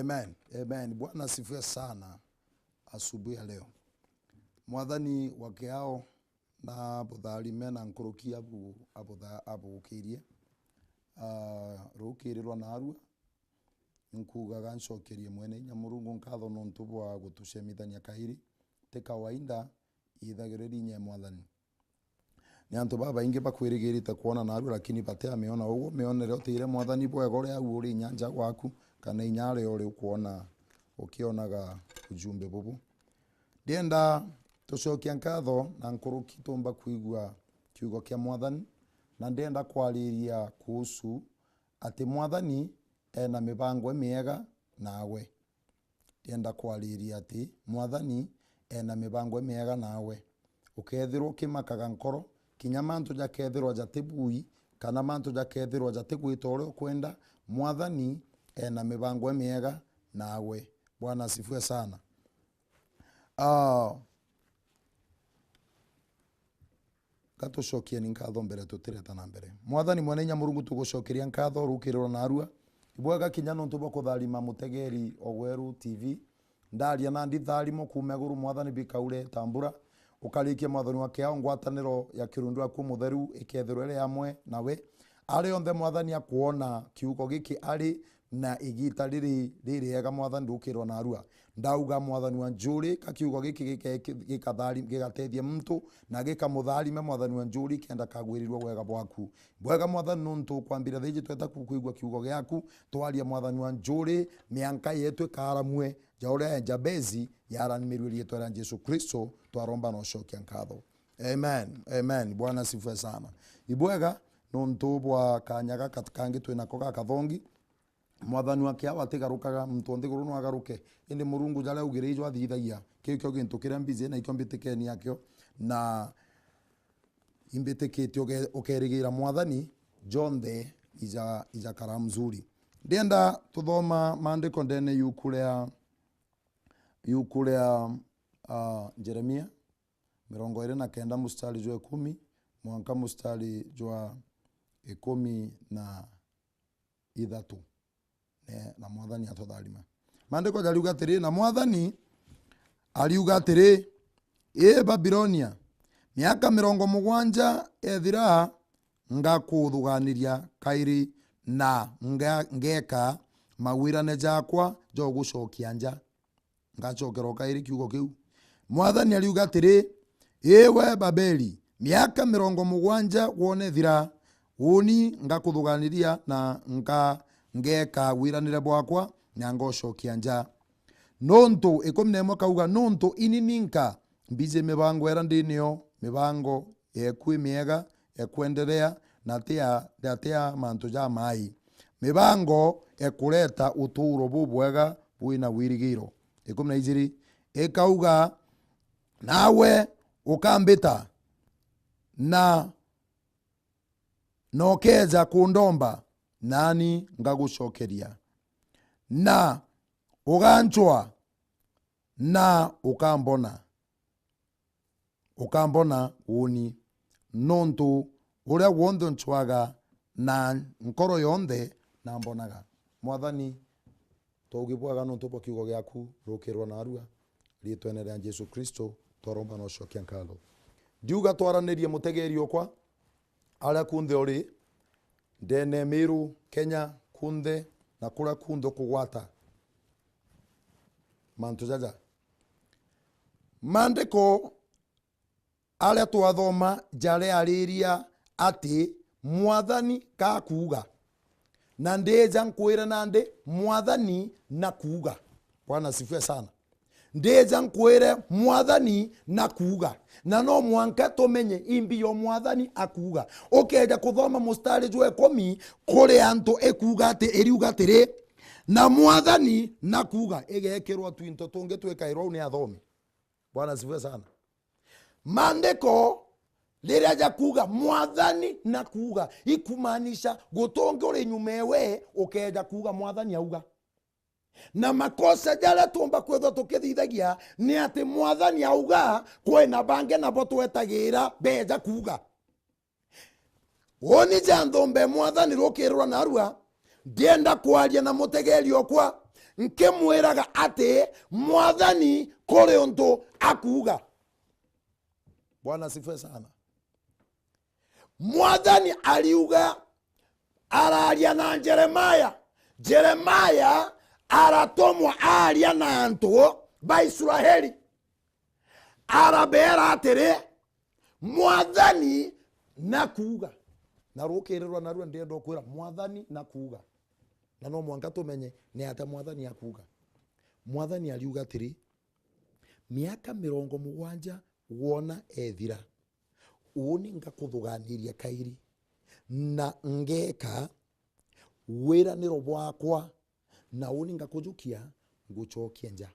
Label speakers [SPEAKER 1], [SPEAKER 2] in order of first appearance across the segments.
[SPEAKER 1] Amen. Amen. Bwana asifiwe sana asubuhi ya leo. Mwathani wakeao na butharime na nkuruki abu ukirie. Rukirirwa na arua. Nkugaga ncokerie mwene nyamurungu nkatho nontu bwa gutucemithania kairi. Te kawaida ithagiriri nye mwathani. Ni antu baba ingi bakwirigirite kuona na arua lakini bate ameona uguo meonere otire mwathani bwega uria uri nyanja gwaku kana inyare uri kuona ukionaga ujumbe bubu. Ndienda tucokia nkatho na nkuruki tumba kuigua kiugo kia mwathani na ndienda kwariria kuhusu ati mwathani ena mibango miega nawe. Ndienda kwariria ati mwathani ena mibango miega nawe. Ukethirwo kimakaga nkoro kinya mantu jakethirwo jatibui kana mantu jakethirwo jatigwita uria kwenda, mwathani ena mibango miega nawe. Bwana asifiwe sana. Gatucokie ni nkatho mbere tutireta na mbere. Mwathani mwene nyamurungu tugucokeria nkatho rukiriro na arua. Ibwega kinya nontu bwa kutharima mutegeri Ogweru TV. Ndaria na nditharimo kuuma iguru mwathani bikaure tambura. Ukarikia mwathani wake ao ngwataniro ya kirundu aku mutheru ikethirwo ire amwe nawe. Ari onthe mwathani akuona kiugo giki ari na igita riri ega mwathani rukirwo na arua. Ndauga mwathani wa njuri kakiugo giki gigatethie mtu na gikamutharime mwathani wa njuri kenda kagwirirwo wega bwaku. Bwega mwathani nontu kwambira thiji tweta kuigua kiugo giaku twaria mwathani wa njuri mianka yetu karamwe jaure Jabezi yaranimiru rietu rya Yesu Kristo twaromba no cokia nkatho. Amen. Amen. Bwana asifiwe sana. Ibwega nontu bwa kanyaga katkangi twinako gakathongi mwathani wake awatigarukaga mtu ndiguru no agaruke indi murungu jale ugirijwa thithagia kikyo gintu kiria mbize na ikyo mbitikeni yakyo na imbitikitio ukerigira mwathani John the iza karamzuri. Ndienda tuthoma maandiko ndene yukulea Jeremia 29 mstari jwa 10 mwanka mstari jwa 13 na mwathani atotharima. Maandiko jaliuga atiri na mwathani aliuga atiri Babilonia miaka 70 ethira ngakuthuganiria kairi na ngeka mawirane jakwa jo gucokia nja ngacokera kairi kiugo kiu. Mwathani aliuga atiri we Babeli miaka 70 wone thira uni ngakuthuganiria na ngeka wiranire bwakwa na ngocokia nja. Nontu 11 kauga nontu inininka mbize mibango era ndinio mibango yekwi miega ekwendelea na tia mantu ja mai mibango ekureta uturo bubwega buina wirigiro. 12 ekauga nawe ukambita na nokeza kundomba nani ngagucokeria na uganchwa na ukambona uni nontu uria wonthe nchwaga na nkoro yonthe na mbonaga. Mwathani tugibwaga nontu bwa kiugo giaku rukirwo na arua rietwene rya Yesu Kristo twaromba no cokia nkatho. Ndiuga twaranirie mutegeri okwa aria kunthe uri ndene Miru Kenya kunthe na kura kunthe kugwata mantu jaja mandiko aria twathoma jare ariria ati mwathani kakuga na ndeja nkwira nande mwathani na kuga. Bwana asifiwe sana. Ndeja nkwire mwathani na kuga na no mwanka tumenye imbi yo mwathani akuga. Okeja kuthoma mustari jwe 10 kuri antu ekuga ati eriuga atiri na mwathani na kuga igekirwa twinto tunge twikairwo ni athomi. Bwana asifiwe sana. Mandiko liria ja kuga mwathani na kuga ikumanisha gutonge uri nyumewe ukeja kuga mwathani auga. Na makosa jala tumba kwetho tukithithagia ni ati mwathani auga kwena bange na bo twetagira beja kuga. Woni janthombe mwathani rukirwa na arua ndienda kwaria na mutegeri okwa nkimwiraga ati mwathani kuri untu akuga. Bwana sifiwe sana. Mwathani aliuga, araria na Jeremaya aratomwa aria na antu ba Israeli, arabera atiri mwathani nakuga. Na rukirirwa narua ndienda kwira mwathani nakuga, na no mwanka tumenye ni ata mwathani akuga. Mwathani aliuga atiri miaka 70 wona ethira uni ngakuthuganiria kairi na ngeka wiraniro bwakwa na uni ngakujukia nguchokie nja.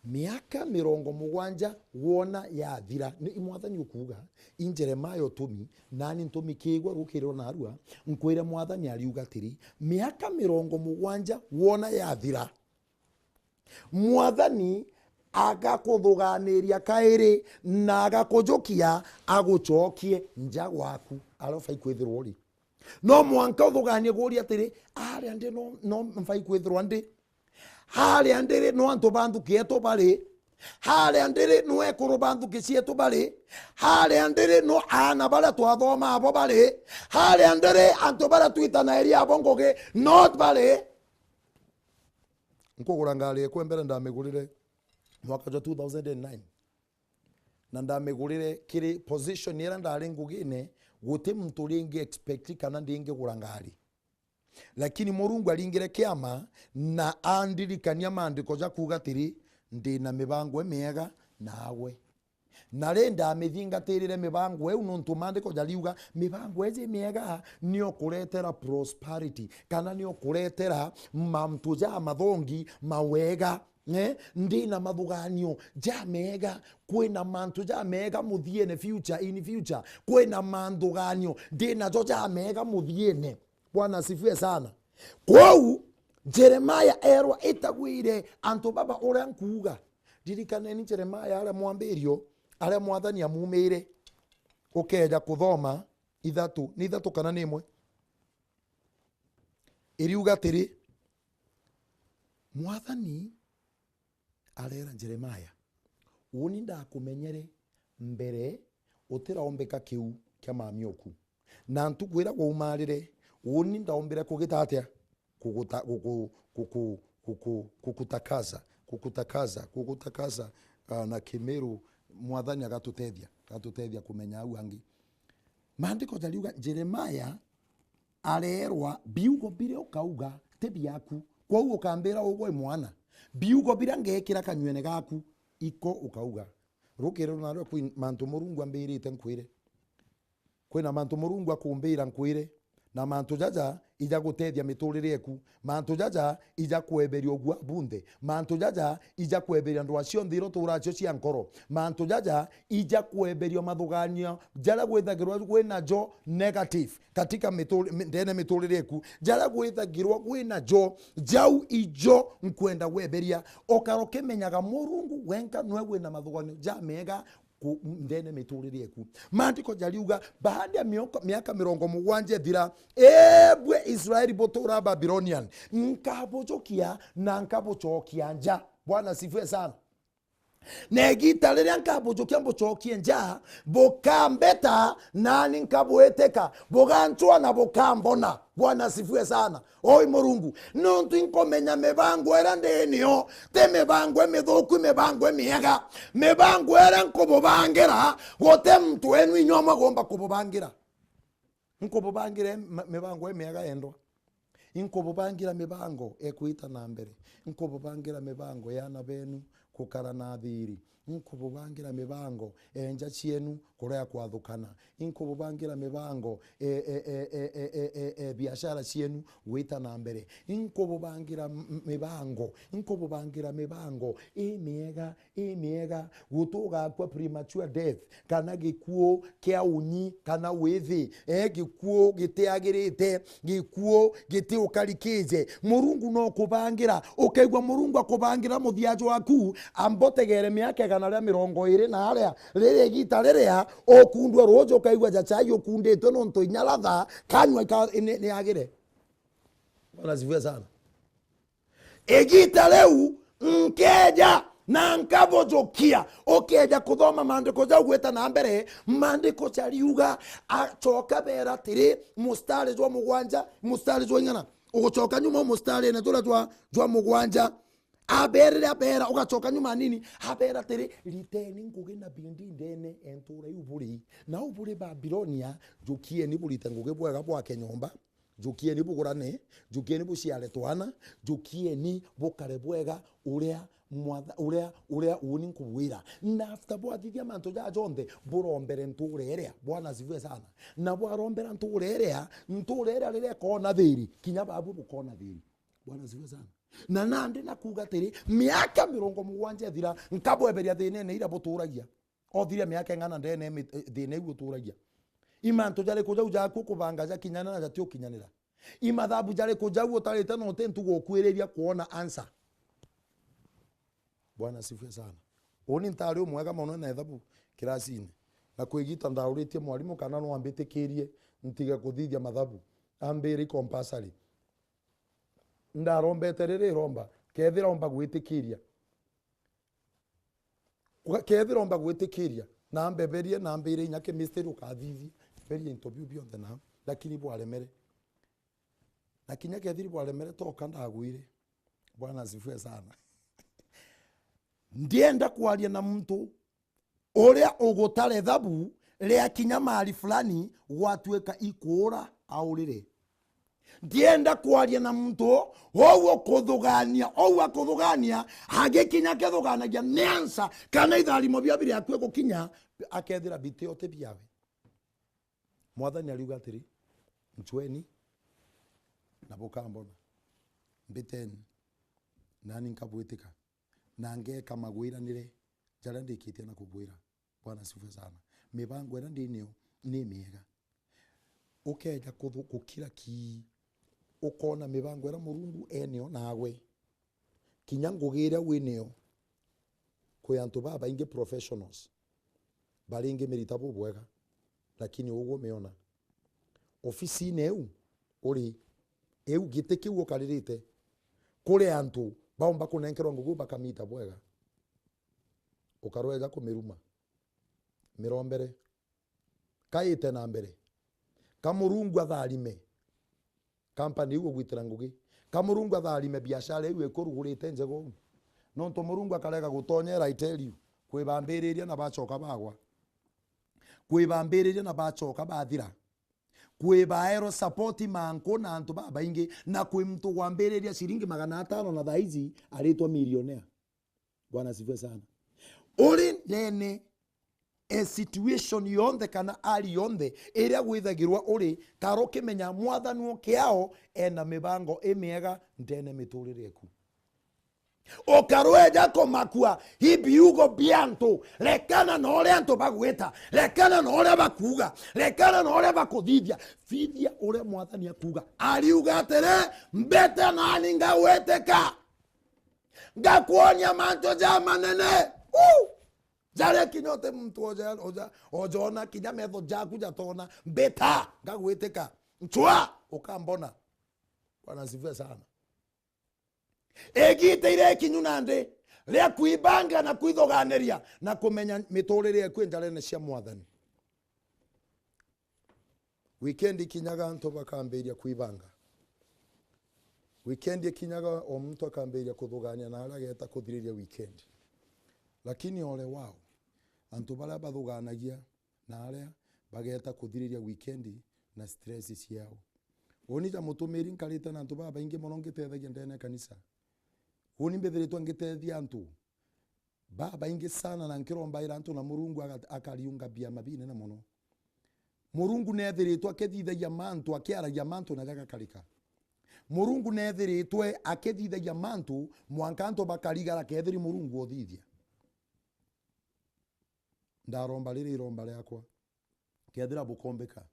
[SPEAKER 1] Miaka 70 wona yathira ni mwathani ukuga in Jeremaya tumi nani ntumi kigwa rukirwo na arua nkwire mwathani aliuga tiri miaka 70 wona yathira mwathani agakuthuganiria kairi na agakujukia aguchokie nja gwaku. Alofa ikwithirwo ri no mwanka uthuganie guri atiri ari ande no mfai kwithirwo ndi hali andere no anto bandu kieto bale hali andere no ekuru bandu kisieto bale hali andere no ana bala twathoma abo bale hali andere anto bala twitana eri abo ngoge not bale. Nkogura ngali kwembere ndamegurire mwaka wa 2009 na ndamegurire kiri position yera ndari ngugine guti mtu ringi expect kana ndinge gurangari, lakini Murungu alingire kiama na andirikania maandiko ja kuga tiri ndina mibango miega nawe na renda mithingatirire mibango eu nontu maandiko jaliuga mibango eje miega nio kuretera prosperity kana nio kuretera mamtu ja mathongi mawega. Ndina mathuganio ja mega kwina mantu ja mega muthiene future in future kwina manthuganio ndina jo ja mega muthiene. Bwana sifiwe sana. Kwau Jeremaya erwa itagwire antu baba uria nkuga dirikaneni Jeremaya ara mwambirio ara mwathani amumire ukeja kuthoma ithatu kana nimwe iriuga tiri mwathani arera Jeremaya uni ndakumenyere mbere utiraombeka kiu kia mamioku na ntukwira gumarire uni ndaombere kugitatia kukutakaza na Kimeru mwathani agatutethia kumenya au angi. Maandiko jaliuga Jeremaya arerwa biugo bire ukauga tebiaku kwa ukambira ugwe mwana biugo bira ngekira kanywene gaku iko ukauga rukero naro ku mantu Murungu ambirite nkwire kwina mantu Murungu akumbira nkwire na mantu jaja ija gutethia miturire eku mantu jaja ija kweberia ogwa bunde mantu jaja ija kweberia ndu acio nthiro turacio cia nkoro mantu jaja ija kweberia mathuganio jara gwithagirwa gwina jo negative katika miturire eku jara gwithagirwa gwina jo jau ijo nkwenda gweberia okaroke menyaga Murungu wenka nwe gwina mathuganio ja mega ndene miturire eku. Maandiko jaliuga baada ya miaka 70 thira ebwe Israeli botora Babylonian nkabojokia na nkabochokia nja. Bwana sifiwe sana. Negita liria nkabojokia mbochokie nja bokambeta nani nkaboeteka boganchwa na bokambona. Bwana sifiwe sana. Oi Murungu nontu inkomenya mebango era ndenio te mebango methoku mebango miega mebango era nkobobangira gote mtu enu inyoma gomba kubobangira nkobobangira mebango miega endo inkobobangira mebango ekuita na mbere inkobobangira mebango yana benu kukara na thiri inkobobangira mebango enja cienu kurea kwathukana inkobobangira mebango biashara cienu wita na mbere inkobobangira mebango miega gutuga kwa premature death kana gikuo kia unyi kana withi gikuo giteagirite gikuo giti ukarikije Murungu no kubangira ukaigwa Murungu akubangira muthiajo waku ambotegere miaka kana ria 20 na aria riri gita riria okundwa rojo kaigwa jachai okundete nonto inyalatha kanywa ni agire. Bwana sifiwe sana. igita riu nkeja na nkavojokia okeja kuthoma maandiko ja gweta na mbere maandiko chariuga acoka bera tiri mustari jwa mugwanja mustari jwa ingana ugocoka nyuma mustari na jwa mugwanja abera ugacoka nyuma nini abera tiri liteni ngugi na bindi ndene entura yuburi na uburi Babilonia jukie ni burite ngugi bwega bwa kenyomba jukie ni bugurane jukie ni buciare twana jukie ni bukare bwega uria uria uni nkuwira na after bwathithia manto ja jonde burombere nturerea bwana zive sana na bwarombera nturerea rire kona thiri kinya babu bukona thiri bwana zive sana na nande na kuga tiri miaka 70 thira nkabweberia thine ira buturagia o thire miaka ngana ndene thine buturagia imanto jale kuja uja kubanga ja kinyana na jatio kinyanira imathabu jale kuja utarite no tentu gukwireria kuona answer. Bwana sifiwe sana. Oni ntari umwega muno na ethabu kirasini. Na kwigita ndauritie mwalimu kana no ambitikirie ntiga kuthithia mathabu. Ambiri compulsory. Ndarombete riri romba. Kethira omba gwitikiria. Kethira omba gwitikiria. Na ambeberie na ambiri nya chemistry ukathithia. Berie interview beyond now. Lakini bwaremere. Na kinya kethiri bwaremere toka ndagwire. Bwana sifiwe sana. Ndienda kwaria na mtu uria ugutare thabu ria kinya mali fulani gwatuika ikura aurire. Ndienda kwaria na mtu owo kuthugania agikinya kethuganagia nensa kana itharimo bia biri akwe gukinya akethira biti ote biawe. Mwathani aliuga atiri nchweni na bukambona mbiteni nani nkabwitika na ngeka magwiranire jara ndikitie na kubwira. Bwana sifiwe sana. Mibango ira ndinio ni miega ukeja kukira ki ukona mibango ira Murungu enio nawe kinya ngugira winio kuyantu baba inge professionals bali inge meritabu bwega lakini ugo meona ofisi neu uri eu giteki ukaririte kuri antu baomba kunenkerwa ngugu bakamita bwega ukarweza kumiruma mirombere kaite na mbere kamurungu atharime company ugo gwitira ngugi kamurungu atharime biashara iwe kurugurite njego no to Murungu akarega gutonyera I tell you kwibambiriria na bacoka bagwa kwibambiriria na bacoka bathira kwibaero support manko na antu baba ingi na kwi mtu gwambiriria shilingi 500 na thaizi aritwa millionaire. Bwana sifiwe sana. Uri nene a situation yonde kana ali yonde iria gwithagirwa uri karo kimenya mwathani okiao ena mibango emiega ndene miturire ku okarweja komakua hibiugo bianto lekana na ore anto bagweta lekana na ore bakuga lekana na ore bakuthithia fithia ore mwathani akuga aliuga atere mbete nani ngaweteka ngakuonya manto ja manene jare kinyote mtu ojona kinya metho jaku jatona mbeta ngaweteka nchwa ukambona. Bwana sifiwe sana. Egite ire kinyunande ria kuibanga na kwithoganeria na kumenya miturire kwindarene cia mwathani. Weekend kinyaga nto bakamberia kuibanga. Weekend kinyaga o mtu akamberia kuthugania na arageta kuthiriria weekend. Lakini ole wao antu bara bathuganagia na aria bageta kuthiriria weekend na stress ciao. Onita mutumiri nkarite na antu baba ingi muno ngitethagia ndene kanisa. Huni mbethiritwa ngitethia antu baba ingi sana na nkiromba ira antu na Murungu akariunga bia mabine na muno. Murungu nethiritwa akithithagia mantu akiaragia mantu na gagakarika. Murungu nethiritwe akithithagia mantu mwankanto bakarigara kethiri Murungu othithia. Ndaromba riri iromba riakwa kethira bukombeka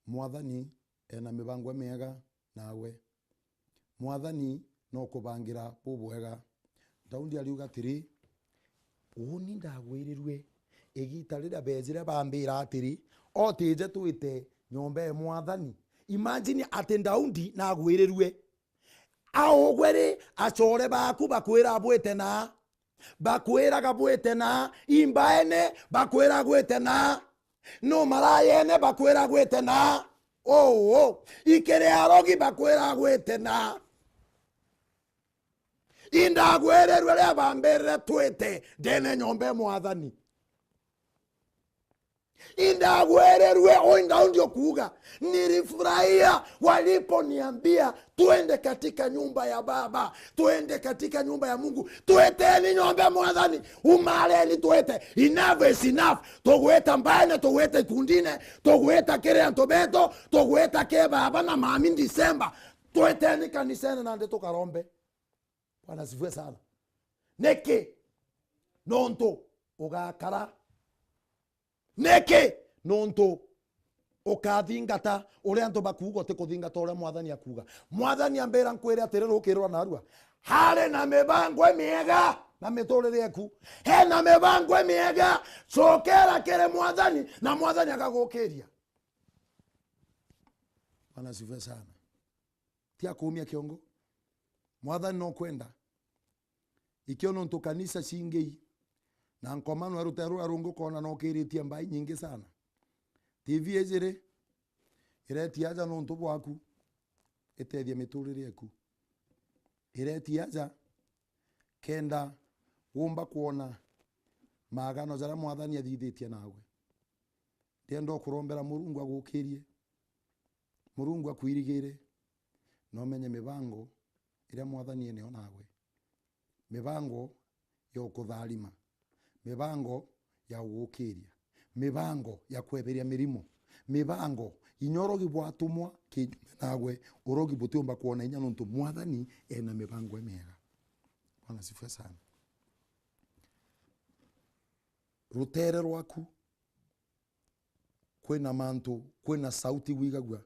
[SPEAKER 1] mwathani ena mibango miega nawe mwathani no kubangira bubwega. Daundi aliuga atiri uni ndagwirirwe igita rira bezire bambira atiri otije tuite nyombe mwathani. Imagine ati Daundi nagwirirwe aogwere achore baku bakwira bwete na bakwira gabwete na imbaene bakwira gwete na no marayene bakwira gwete na ikere arogi bakwira gwete na indagwererwe ria bambere twete ndene nyombe mwathani indagwererwe oinda ndio kuuga nilifurahia waliponiambia tuende katika nyumba ya Baba, tuende katika nyumba ya Mungu, tueteni nyombe mwathani umareni tuete enough is enough tugweta mbane tugweta kundine tugweta kire antobeto tugweta ke baba na mami Disemba tueteni kanisani na ndeto karombe. Bwana sifiwe sana. Neke nonto ugakara neke nonto ukathingata uria antu bakuga te kuthingata uria mwathani akuga. Mwathani ambera nkwire atiriro ukirwa narua hare na mibango miega na miturire yaku he na mibango miega cokera kire mwathani na mwathani akagukiria. Bwana sifiwe sana. Tia kuumia kiongo mwathani no kwenda ikiono ntu kanisa cingei na nkomano arutero arungu kona no kiritie mbai nyingi sana. TV ejere ireti aja no ntu bwaku etethia miturire yaku ireti aja kenda wumba kuona magano jara mwathani athithitie nawe ndendo kurombera Murungu agukirie Murungu akwirigire no menye mibango ira mwathani ene onawe mibango yo kuthalima mibango ya gukiria mibango ya kweberia mirimo mibango inyorogi bwatumwa kinyume nawe urogi butumba kuona inya nuntu mwathani ena mibango emega. Bwana sifiwe sana. Rutere rwaku kwina mantu kwina sauti wigagwa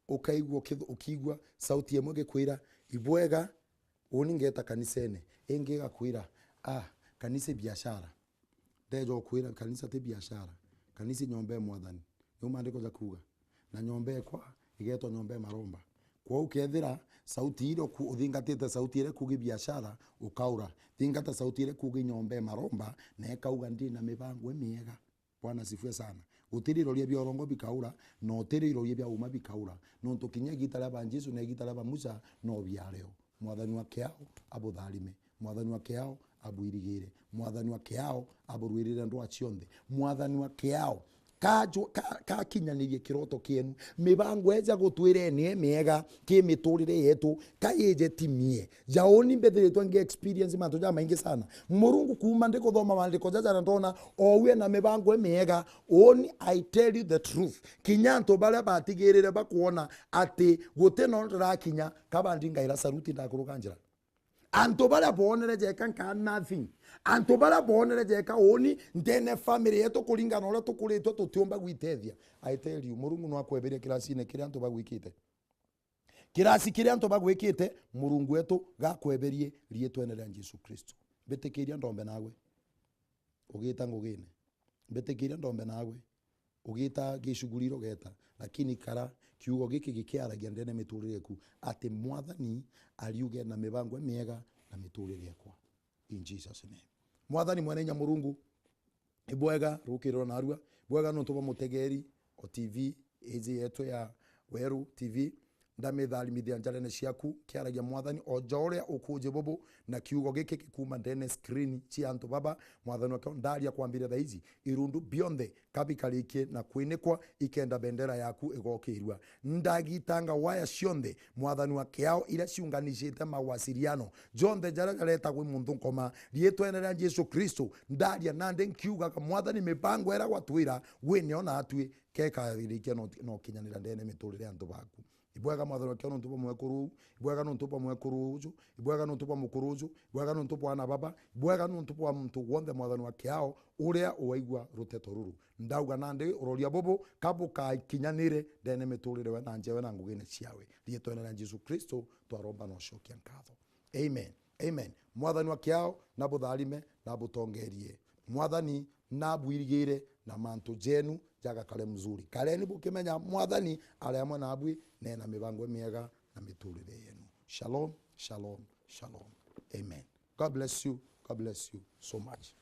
[SPEAKER 1] ukaigwa ukigwa sauti yemwe gekwira ibwega uningeta kanisene engega kwira kanisa biashara ndejo kwira kanisa te biashara kanisa nyombe mwathani yo mandiko za kuga na nyombe kwa igeto nyombe maromba kwa ukethira sauti ile uthingatite sauti ile kugi biashara ukaura thingata sauti ile kugi nyombe maromba na ekauga ndi na mibango emiega. Bwana sifiwe sana. Utiriro ria biorongo bikaura no utiriro ria bia uma bikaura no tukinye gitara ba Jesu na gitara ba Musa no biareo mwathani wa kiao abuthalime mwathani wa kiao abuirigire mwathani wa kiao aburwirire ndo acionthe mwathani wa kiao ka kinyanirie kiroto kienu mibango eja gutwire ni miega ki miturire yetu kayeje timie jaoni mbethiritwe nge experience mantu ja maingi sana Murungu kuma ndiko thoma mandiko jaja ndona owe na mibango miega only I tell you the truth kinyanto baria batigirire bakuona ati guteno rakinya kabandi ngaira saruti ndakuruka njira anto bara bonere jeka nka nothing anto bara bonere jeka oni ndene family yetu kuringana ora tukuritwe tutiomba gwitethia. I tell you Murungu no akweberia kirasine kiri anto bagwikite kirasi kiri anto bagwikite Murungu wetu gakweberie rietwene rya Yesu Kristo betekiria ndombe nawe ugita ngugine betekiria ndombe nawe ugita gishuguriro geta lakini kara kiugo giki gikiaragia ndene miturire ku ati mwathani aliuge na mibango miega na miturire yakwa in Jesus name. Mwathani mwenenya Murungu ibwega rukirwo narua bwega no tuba mutegeri o TV ezi yetu ya Weru TV ndamithali njarene ciaku kiaragia mwathani o joria ukuje bobo na kiugo giki kikuma ndene screen ci antu baba mwathani wakao ndaria kwambira thaizi irundu bionde kabikarikie na kwinikwa ikenda bendera yaku igokirwa ndagitanga waya cionthe mwathani wa kiao ira ciunganishite mawasiliano jonde jara gareta gwi muntu nkoma rietwenera Yesu Kristo ndaria nande nkiuga ka mwathani mipango era gwatwira wini ona atwi keka ririkia no kinyanira ndene miturire antu baku ibwega mwathani wa kiao ntupa mwekuru ibwega ntupa mwekuruju ibwega ntupa mukuruju ibwega ntupa ana baba ibwega ntupa mtu wonde mwathani wa kiao uria uwaigwa ruteto ruru ndauga nande uroria bobo kabuka kinyanire ndene miturire we na njewe na ngugine ciawe rietwene na Yesu Kristo twaromba no shokia nkatho. Amen. Amen. Mwathani wa kiao na buthalime na butongerie mwathani na bwirigire na mantu jenu jaga kale mzuri kaleni bukimenya mwathani ari amwe na abwi nena mibango miega na miturire yenu. Shalom. Shalom, shalom. Amen. God bless you. God bless you so much.